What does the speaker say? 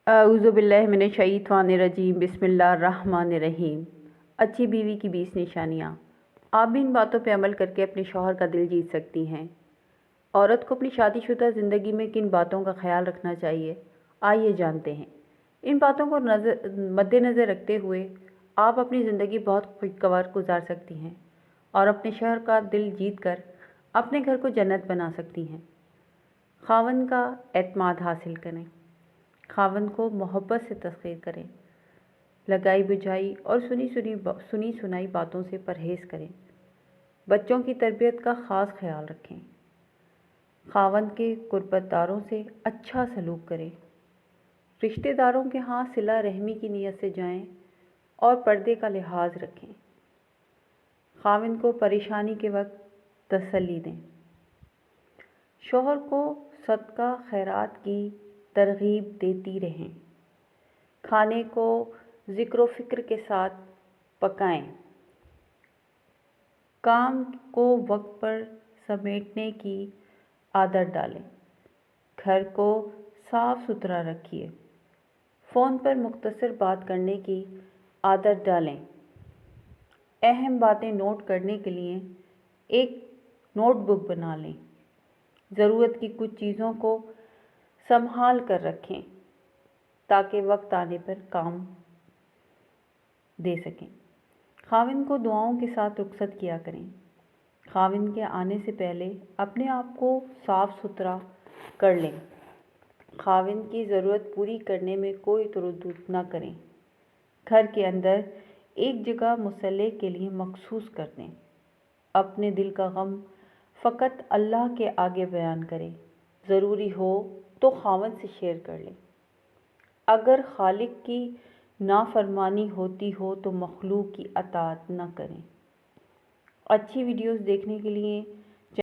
اعوذ باللہ من الشیطان الرجیم بسم اللہ الرحمن الرحیم۔ اچھی بیوی کی 20 نشانیاں۔ آپ بھی ان باتوں پہ عمل کر کے اپنے شوہر کا دل جیت سکتی ہیں۔ عورت کو اپنی شادی شدہ زندگی میں کن باتوں کا خیال رکھنا چاہیے، آئیے جانتے ہیں۔ ان باتوں کو مد نظر رکھتے ہوئے آپ اپنی زندگی بہت خوشگوار گزار سکتی ہیں اور اپنے شوہر کا دل جیت کر اپنے گھر کو جنت بنا سکتی ہیں۔ خاوند کا اعتماد حاصل کریں۔ خاوند کو محبت سے تسخیر کریں۔ لگائی بجھائی اور سنی سنائی باتوں سے پرہیز کریں۔ بچوں کی تربیت کا خاص خیال رکھیں۔ خاوند کے قربت داروں سے اچھا سلوک کریں۔ رشتہ داروں کے ہاں صلہ رحمی کی نیت سے جائیں اور پردے کا لحاظ رکھیں۔ خاوند کو پریشانی کے وقت تسلی دیں۔ شوہر کو صدقہ خیرات کی ترغیب دیتی رہیں۔ کھانے کو ذکر و فکر کے ساتھ پکائیں۔ کام کو وقت پر سمیٹنے کی عادت ڈالیں۔ گھر کو صاف ستھرا رکھیے۔ فون پر مختصر بات کرنے کی عادت ڈالیں۔ اہم باتیں نوٹ کرنے کے لیے ایک نوٹ بک بنا لیں۔ ضرورت کی کچھ چیزوں کو سنبھال کر رکھیں تاکہ وقت آنے پر کام دے سکیں۔ خاوند کو دعاؤں کے ساتھ رخصت کیا کریں۔ خاوند کے آنے سے پہلے اپنے آپ کو صاف ستھرا کر لیں۔ خاوند کی ضرورت پوری کرنے میں کوئی تردد نہ کریں۔ گھر کے اندر ایک جگہ مصالحے کے لیے مخصوص کر دیں۔ اپنے دل کا غم فقط اللہ کے آگے بیان کریں۔ ضروری ہو تو خاوند سے شیئر کر لیں۔ اگر خالق کی نافرمانی ہوتی ہو تو مخلوق کی اطاعت نہ کریں۔ اچھی ویڈیوز دیکھنے کے لیے